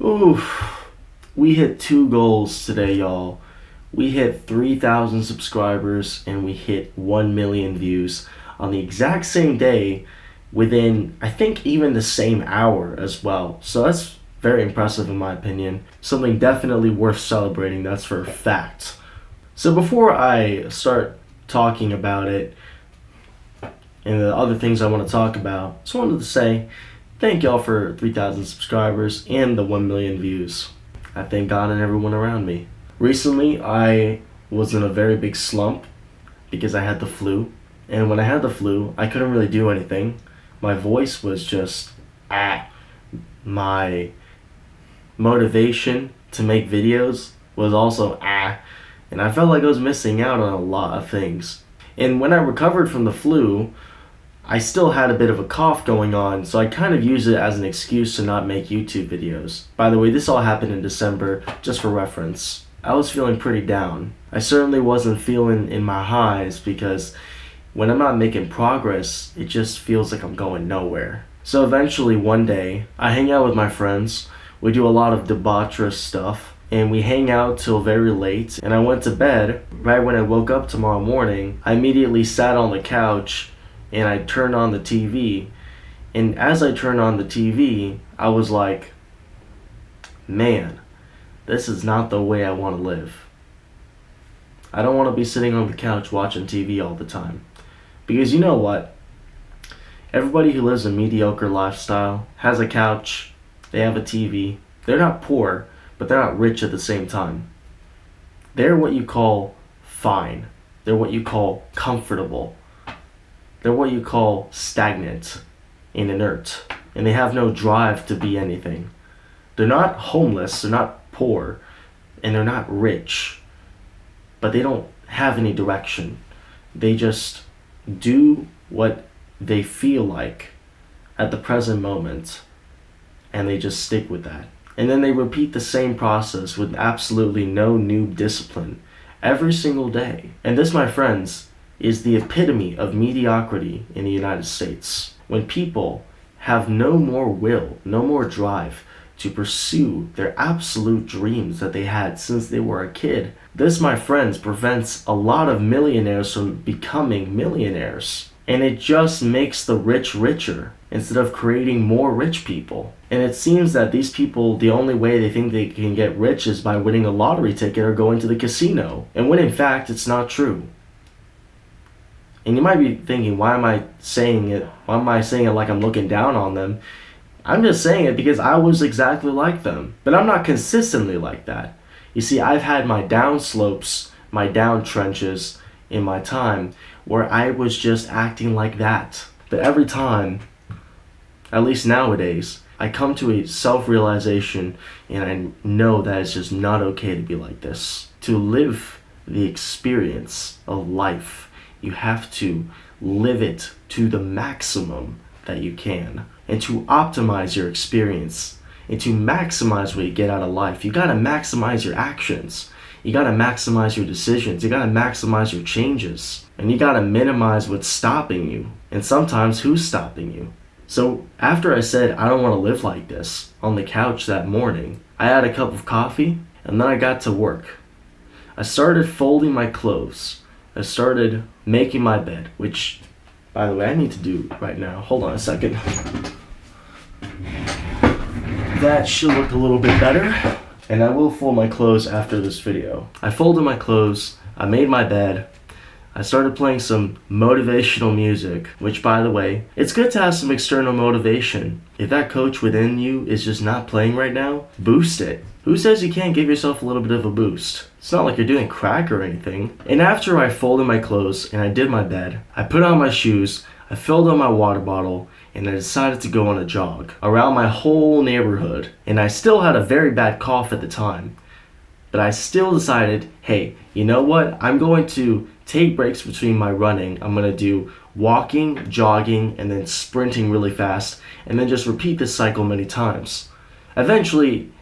Oof. We hit two goals today, y'all. We hit 3,000 subscribers and we hit 1 million views on the exact same day within, I think, even the same hour as well. So that's very impressive in my opinion. Something definitely worth celebrating, that's for a fact. So before I start talking about it and the other things I want to talk about, just wanted to say thank y'all for 3,000 subscribers and the 1 million views. I thank God and everyone around me. Recently, I was in a very big slump because I had the flu. And when I had the flu, I couldn't really do anything. My voice was just my motivation to make videos was also and I felt like I was missing out on a lot of things. And when I recovered from the flu, I still had a bit of a cough going on, so I kind of used it as an excuse to not make YouTube videos. By the way, this all happened in December, just for reference. I was feeling pretty down. I certainly wasn't feeling in my highs because when I'm not making progress, it just feels like I'm going nowhere. So eventually one day, I hang out with my friends. We do a lot of debaucherous stuff, and we hang out till very late. And I went to bed. Right when I woke up tomorrow morning, I immediately sat on the couch and I turned on the TV. And as I turned on the TV, I was like, man, this is not the way I want to live. I don't want to be sitting on the couch watching TV all the time. Because you know what? Everybody who lives a mediocre lifestyle has a couch, they have a TV. They're not poor, but they're not rich at the same time. They're what you call fine. They're what you call comfortable. They're what you call stagnant and inert. And they have no drive to be anything. They're not homeless, they're not poor, and they're not rich. But they don't have any direction. They just do what they feel like at the present moment, and they just stick with that. And then they repeat the same process with absolutely no new discipline every single day. And this, my friends, is the epitome of mediocrity in the United States. When people have no more will, no more drive to pursue their absolute dreams that they had since they were a kid. This, my friends, prevents a lot of millionaires from becoming millionaires. And it just makes the rich richer instead of creating more rich people. And it seems that these people, the only way they think they can get rich is by winning a lottery ticket or going to the casino. And when in fact, it's not true. And you might be thinking, why am I saying it? Why am I saying it like I'm looking down on them? I'm just saying it because I was exactly like them. But I'm not consistently like that. You see, I've had my down slopes, my down trenches in my time where I was just acting like that. But every time, at least nowadays, I come to a self-realization and I know that it's just not okay to be like this. To live the experience of life, you have to live it to the maximum that you can. And to optimize your experience and to maximize what you get out of life, you gotta maximize your actions. You gotta maximize your decisions. You gotta maximize your changes. And you gotta minimize what's stopping you. And sometimes who's stopping you. So after I said I don't wanna live like this on the couch that morning, I had a cup of coffee and then I got to work. I started folding my clothes. I started making my bed, which, by the way, I need to do right now. Hold on a second. That should look a little bit better. And I will fold my clothes after this video. I folded my clothes, I made my bed, I started playing some motivational music, which, by the way, it's good to have some external motivation. If that coach within you is just not playing right now, boost it. Who says you can't give yourself a little bit of a boost? It's not like you're doing crack or anything. And after I folded my clothes and I did my bed, I put on my shoes, I filled up my water bottle, and I decided to go on a jog around my whole neighborhood. And I still had a very bad cough at the time. But I still decided, hey, you know what? I'm going to take breaks between my running. I'm going to do walking, jogging, and then sprinting really fast, and then just repeat this cycle many times. Eventually,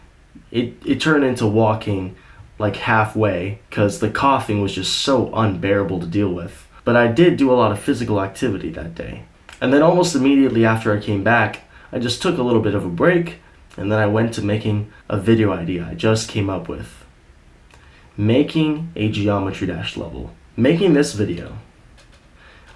it turned into walking like halfway because the coughing was just so unbearable to deal with. But I did do a lot of physical activity that day. And then almost immediately after I came back, I just took a little bit of a break, and then I went to making a video idea I just came up with. Making a geometry dash level. Making this video,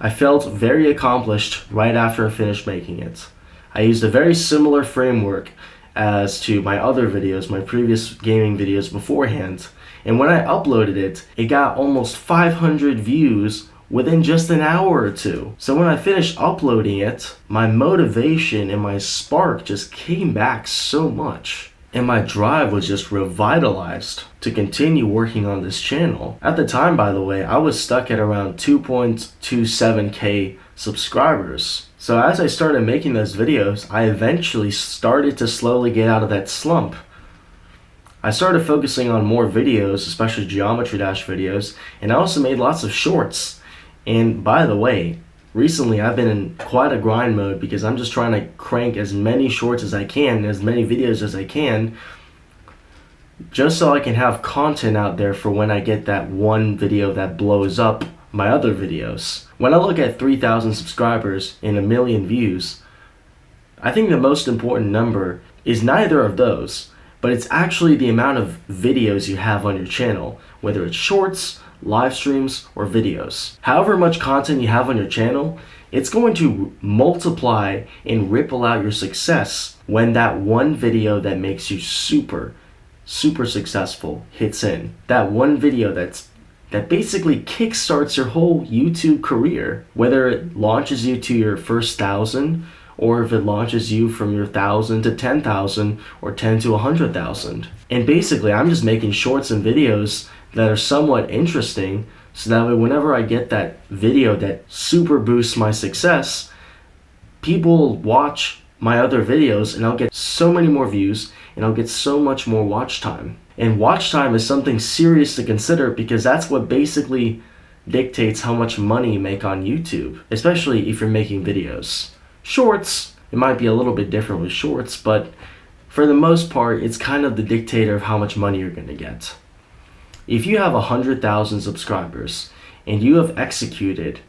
I felt very accomplished right after I finished making it. I used a very similar framework as to my other videos, my previous gaming videos beforehand. And when I uploaded it, it got almost 500 views within just an hour or two. So when I finished uploading it, my motivation and my spark just came back so much. And my drive was just revitalized to continue working on this channel. At the time, by the way, I was stuck at around 2.27k subscribers. So as I started making those videos, I eventually started to slowly get out of that slump. I started focusing on more videos, especially Geometry Dash videos, and I also made lots of shorts. And by the way, recently I've been in quite a grind mode because I'm just trying to crank as many shorts as I can, as many videos as I can, just so I can have content out there for when I get that one video that blows up my other videos. When I look at 3,000 subscribers and 1 million views, I think the most important number is neither of those, but it's actually the amount of videos you have on your channel, whether it's shorts, live streams, or videos. However much content you have on your channel, it's going to multiply and ripple out your success when that one video that makes you super successful hits in. That one video that basically kickstarts your whole YouTube career, whether it launches you to your first 1,000, or if it launches you from your 1,000 to 10,000, or 10 to 100,000. And basically, I'm just making shorts and videos that are somewhat interesting, so that way whenever I get that video that super boosts my success, people watch my other videos and I'll get so many more views and I'll get so much more watch time. And watch time is something serious to consider because that's what basically dictates how much money you make on YouTube, especially if you're making videos. Shorts, it might be a little bit different with shorts, but for the most part, it's kind of the dictator of how much money you're going to get. If you have 100,000 subscribers and you have executed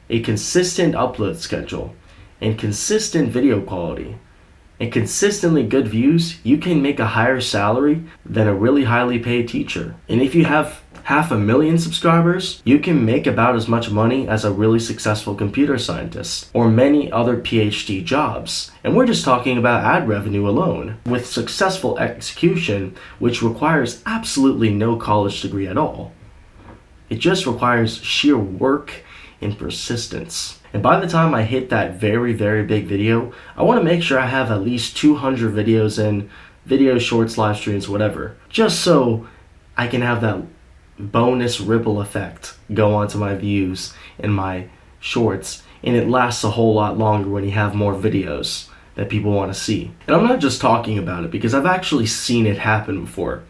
a consistent upload schedule and consistent video quality and consistently good views, you can make a higher salary than a really highly paid teacher. And if you have 500,000 subscribers, you can make about as much money as a really successful computer scientist or many other PhD jobs. And we're just talking about ad revenue alone. With successful execution, which requires absolutely no college degree at all. It just requires sheer work and persistence. And by the time I hit that very big video, I want to make sure I have at least 200 videos in, videos, shorts, live streams, whatever, just so I can have that bonus ripple effect go onto my views and my shorts, and it lasts a whole lot longer when you have more videos that people want to see. And I'm not just talking about it because I've actually seen it happen before.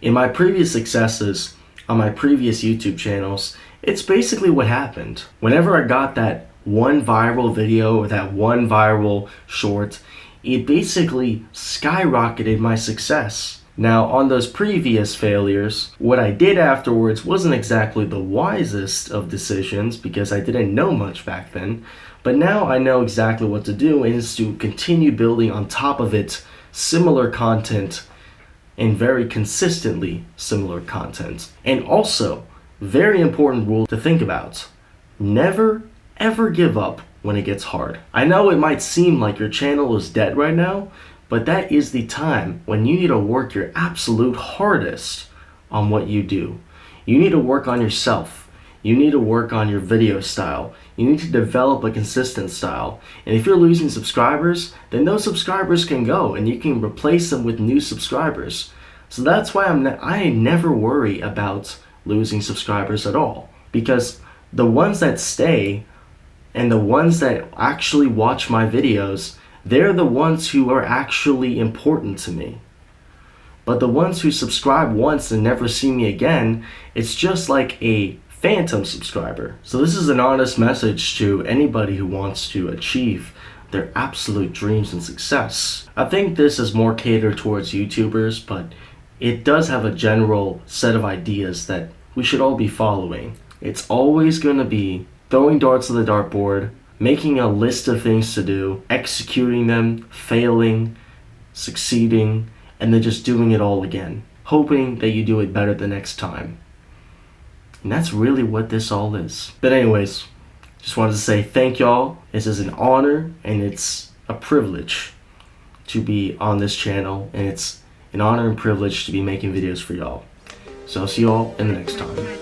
In my previous successes on my previous YouTube channels, it's basically what happened. Whenever I got that one viral video or that one viral short, it basically skyrocketed my success. Now, on those previous failures, what I did afterwards wasn't exactly the wisest of decisions because I didn't know much back then, but now I know exactly what to do, and is to continue building on top of it similar content and very consistently similar content. And also, very important rule to think about, never ever give up when it gets hard. I know it might seem like your channel is dead right now, but that is the time when you need to work your absolute hardest on what you do. You need to work on yourself. You need to work on your video style. You need to develop a consistent style. And if you're losing subscribers, then those subscribers can go and you can replace them with new subscribers. So that's why I never worry about losing subscribers at all. Because the ones that stay and the ones that actually watch my videos, they're the ones who are actually important to me. But the ones who subscribe once and never see me again, it's just like a phantom subscriber. So this is an honest message to anybody who wants to achieve their absolute dreams and success. I think this is more catered towards YouTubers, but it does have a general set of ideas that we should all be following. It's always going to be throwing darts at the dartboard, making a list of things to do, executing them, failing, succeeding, and then just doing it all again, hoping that you do it better the next time. And that's really what this all is. But anyways, just wanted to say thank y'all. This is an honor and it's a privilege to be on this channel, and it's an honor and privilege to be making videos for y'all. So I'll see y'all in the next time.